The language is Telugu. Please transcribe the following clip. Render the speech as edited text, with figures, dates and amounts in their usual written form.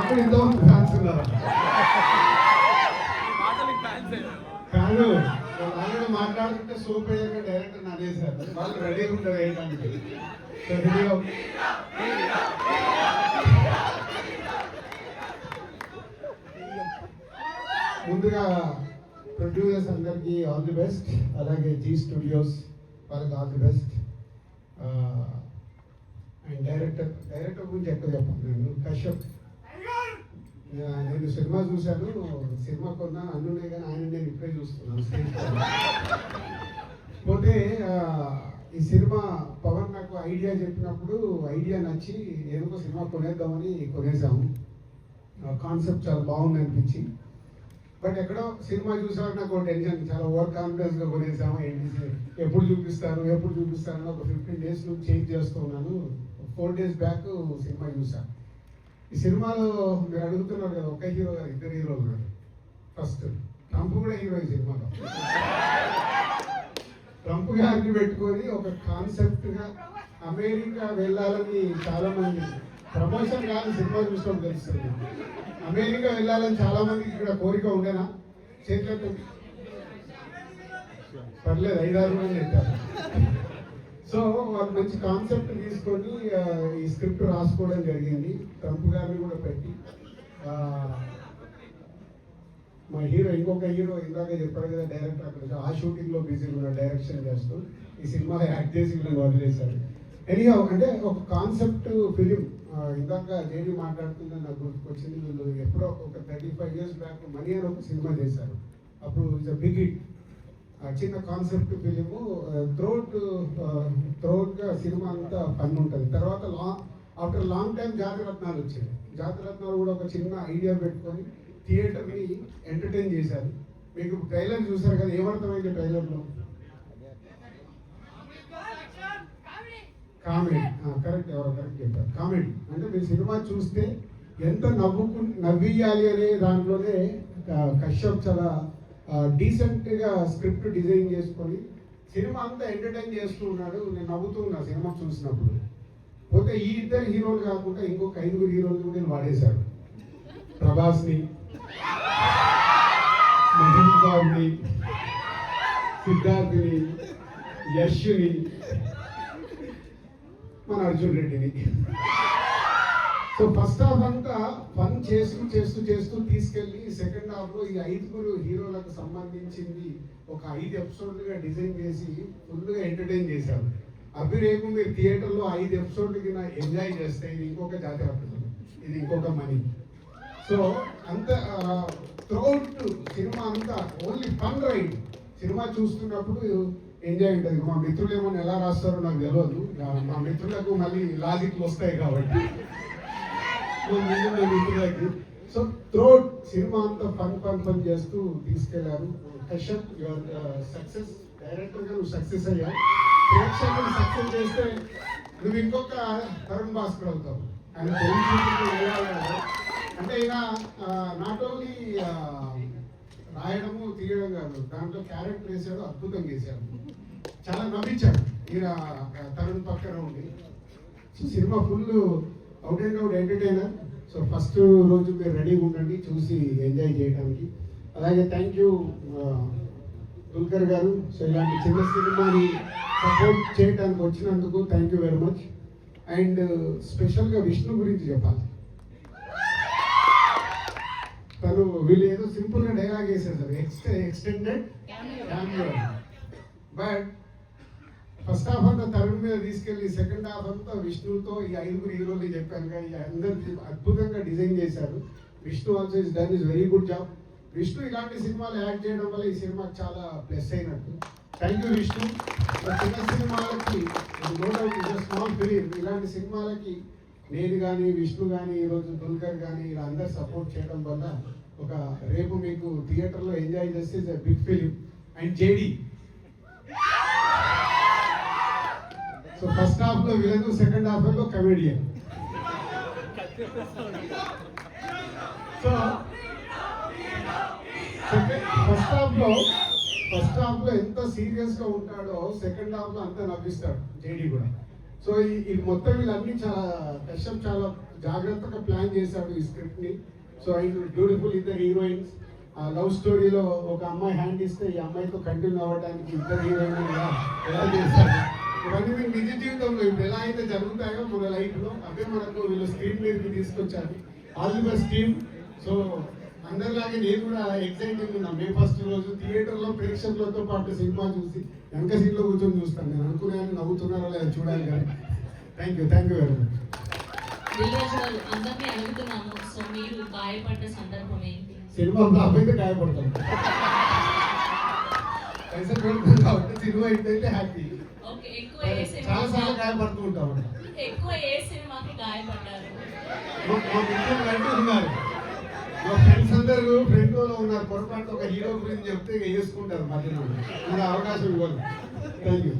నాకు ఇంతమంది ఫ్యాన్స్ ఉన్నారు. కాదు ఆల్రెడీ మాట్లాడుతుంటే సోప్ అయ్యాక డైరెక్టర్ అనేసారు, వాళ్ళు రెడీగా ఉంటారు వేయడానికి. ముందుగా ప్రొడ్యూసర్స్ అందరికీ ఆల్ ది బెస్ట్, అలాగే జీ స్టూడియోస్ వాళ్ళకి all the best. And director గురించి ఎక్కువ చెప్పాను నేను. కశ్యప్, నేను సినిమా చూశాను, సినిమా కొన్నా అన్నునే కానీ ఆయన నేను ఇప్పుడే చూస్తున్నాను. పోతే ఈ సినిమా పవన్ నాకు ఐడియా చెప్పినప్పుడు ఐడియా నచ్చి ఏదో సినిమా కొనేద్దామని కొనేసాము. కాన్సెప్ట్ చాలా బాగుంది అనిపించి. బట్ ఎక్కడో సినిమా చూసాక నాకు టెన్షన్, చాలా ఓవర్ కాన్ఫిడెన్స్గా కొనేసాము. ఏంటి ఎప్పుడు చూపిస్తారు అని ఒక 15 days నుంచి చేంజ్ చేస్తూ ఉన్నాను. 4 days బ్యాక్ సినిమా చూసాను. ఈ సినిమాలో మీరు అడుగుతున్నారు కదా, ఒక హీరో గారు, 2 హీరోలు ఉన్నారు. ఫస్ట్ ట్రంప్ కూడా హీరో ఈ సినిమాలో. ట్రంప్ గారిని పెట్టుకొని ఒక కాన్సెప్ట్గా అమెరికా వెళ్ళాలని చాలా మంది, ప్రమోషన్ కాదు సినిమా చూసుకోవడం తెలుస్తుంది, అమెరికా వెళ్ళాలని చాలా మందికి ఇక్కడ కోరిక ఉండేనా? చేతులతో పర్లేదు 5-6 మంది చెప్పారు. సో వాళ్ళు మంచి కాన్సెప్ట్ తీసుకొని ఈ స్క్రిప్ట్ రాసుకోవడం జరిగింది. ట్రంప్ గారిని కూడా పెట్టి మా హీరో, ఇంకొక హీరో ఇందాక చెప్పాడు కదా డైరెక్టర్, అక్కడ ఆ షూటింగ్లో బిజీగా ఉన్న డైరెక్షన్ చేస్తూ ఈ సినిమాలో యాక్ట్ చేసి వీళ్ళని వదిలేశారు. ఎనీహౌ అంటే ఒక కాన్సెప్ట్ ఫిలిం. ఇందాక జేడీ మాట్లాడుతుందని నాకు గుర్తుకొచ్చింది. వీళ్ళు ఎప్పుడో ఒక 35 years బ్యాక్ మనీ అని ఒక సినిమా చేశారు. అప్పుడు ఇట్స్ అ బిగ్ హిట్. చిన్న కాన్సెప్ట్ ఫిలిము. త్రోట్గా సినిమా అంతా పని ఉంటుంది. తర్వాత ఆఫ్టర్ లాంగ్ టైం జాతిరత్నాలు వచ్చింది. జాతిరత్నాలు కూడా ఒక చిన్న ఐడియా పెట్టుకొని థియేటర్ని ఎంటర్టైన్ చేశారు. మీకు ట్రైలర్ చూసారు కదా, ఏమర్థమైంది ట్రైలర్లో? కామెడీ. కరెక్ట్, ఎవరో కరెక్ట్ చెప్పారు, కామెడీ. అంటే మీరు సినిమా చూస్తే ఎంత నవ్వియాలి అనే దాంట్లోనే కశ్యప్ చాలా డీసెంట్గా స్క్రిప్ట్ డిజైన్ చేసుకొని సినిమా అంతా ఎంటర్టైన్ చేస్తూ ఉన్నాడు. నేను నవ్వుతూ ఉన్నా సినిమా చూసినప్పుడు. పోతే ఈ 2 హీరోలు కాకుండా ఇంకొక 5 హీరోలు కూడా నేను వాడేశాడు. ప్రభాస్ని, మహేష్ బాబుని, సిద్ధార్థిని, యష్ని, మన అర్జున్ రెడ్డిని. సో ఫస్ట్ హాఫ్ అంతా ఫన్ చేస్తూ తీసుకెళ్ళి సెకండ్ హాఫ్లో ఈ 5 హీరోలకు సంబంధించింది ఒక 5 episodes డిజైన్ చేసి ఫుల్గా ఎంటర్టైన్ చేశారు. అవి రేపు మీరు థియేటర్లో 5 episodes ఎంజాయ్ చేస్తే ఇది ఇంకొక జాతీయ, ఇది ఇంకొక మనీ. సో అంత త్రూఅవుట్ సినిమా అంతా ఓన్లీ ఫన్ రైడ్. సినిమా చూస్తున్నప్పుడు ఎంజాయ్ ఉంటుంది. మా మిత్రులు ఏమన్నా ఎలా రాస్తారో నాకు తెలియదు, మా మిత్రులకు మళ్ళీ లాజిక్లు వస్తాయి కాబట్టి మిత్రులకి. సో త్రూఅవుట్ సినిమా అంతా ఫన్ చేస్తూ తీసుకెళ్లారు. Kashyap, your success. డైరెక్టర్గా నువ్వు సక్సెస్ అయ్యా. ప్రేక్షకులు సక్సెస్ చేస్తే నువ్వు ఇంకొక తరుణ్ భాస్కర్ అవుతావు. ఆయన అంటే ఈయన నాట్ ఓన్లీ రాయడము తీయడం కాదు, దాంట్లో క్యారెక్టర్ వేసాడు, అద్భుతంగా వేసాడు, చాలా నవ్వించాడు ఈయన తరుణ్ పక్కన ఉండి. So cinema full out and out entertainer. So first రోజు మీరు రెడీగా ఉండండి చూసి ఎంజాయ్ చేయడానికి. అలాగే థ్యాంక్ యూ దుల్కర్ గారు. సో ఇలాంటి చిన్న సినిమాని సపోర్ట్ చేయడానికి వచ్చినందుకు thank you very much. And స్పెషల్గా విష్ణు గురించి చెప్పాలి. తను వీళ్ళు ఏదో సింపుల్గా డైలాగ్ వేసారు sir, extended cameo. But first half అంతా తరుణ్ మీద తీసుకెళ్ళి సెకండ్ హాఫ్ అంతా విష్ణుతో ఈ 5 హీరోలు చెప్పాను కానీ అందరికి అద్భుతంగా డిజైన్ చేశారు. Vishnu also is done is very good job. Vishnu ఇలాంటి సినిమాలు యాడ్ చేయడం వల్ల ఈ సినిమాకి చాలా ప్లస్ అయినట్టు. Thank you Vishnu. చిన్న సినిమాలకి no doubt is a small film. ఇలాంటి సినిమాలకి నేను కానీ విష్ణు కానీ ఈరోజు దుల్కర్ కానీ ఇలా అందరు సపోర్ట్ చేయడం వల్ల ఒక రేపు మీకు థియేటర్లో ఎంజాయ్ చేస్తే is a big film. And JD, so first హాఫ్లో విలన్, సెకండ్ హాఫ్లో కమెడియన్. సో ఫస్ట్ హాఫ్లో ఎంత సీరియస్గా ఉంటాడో సెకండ్ హాఫ్లో అంత నవ్విస్తాడు జేడీ కూడా. సో ఇది మొత్తం వీళ్ళన్నీ చాలా కశ్యప్ చాలా జాగ్రత్తగా ప్లాన్ చేశాడు ఈ స్క్రిప్ట్ ని. సో అండ్ బ్యూటిఫుల్ ఇద్దరు హీరోయిన్స్. ఆ లవ్ స్టోరీలో ఒక అమ్మాయి హ్యాండ్ ఇస్తే ఈ అమ్మాయితో కంటిన్యూ అవ్వడానికి ఇద్దరు హీరోయిన్ ఎలా చేశారు. ఇవన్నీ మీకు నిజ జీవితంలో ఇప్పుడు ఎలా అయితే జరుగుతాయో మన లైఫ్ లో అవే మనకు వీళ్ళు స్క్రీన్ మీదకి తీసుకొచ్చారు. All the best team. So అందరిలాగే నేను కూడా ఎక్సైటింగ్ ఉన్నా. మే 1 రోజు థియేటర్లో ప్రేక్షకులతో పాటు సినిమా చూసి వెనక సీట్లో కూర్చొని చూస్తాను. నేను అనుకున్నాను నవ్వుతున్నారో లేదా చూడాలి కానీ. Thank you very much. Dil Raju గారు, అందరినీ అడుగుతున్నాము, సో మీరు గాయపడ్డ సందర్భం ఏంటి? సినిమా ఫ్లాప్ అయితే గాయపడతాను. పైసలు పెడతాను కాబట్టి సినిమా హిట్ అయితే హ్యాపీ. ఓకే, ఎక్కువ ఏ చాలా సార్లు సినిమా గాయపడుతూ ఉంటాం. ఎక్కువ ఏ సినిమాకి గాయపడ్డారు? మా మిత్రులు అంటూ ఉన్నారు, మా ఫ్రెండ్స్ అందరూ ఫ్రెండ్ లో ఉన్నారు. పొరపాటు ఒక హీరో గురించి చెప్తే వేసుకుంటారు మధ్యలో. అవకాశం ఇవ్వాలి. Thank you.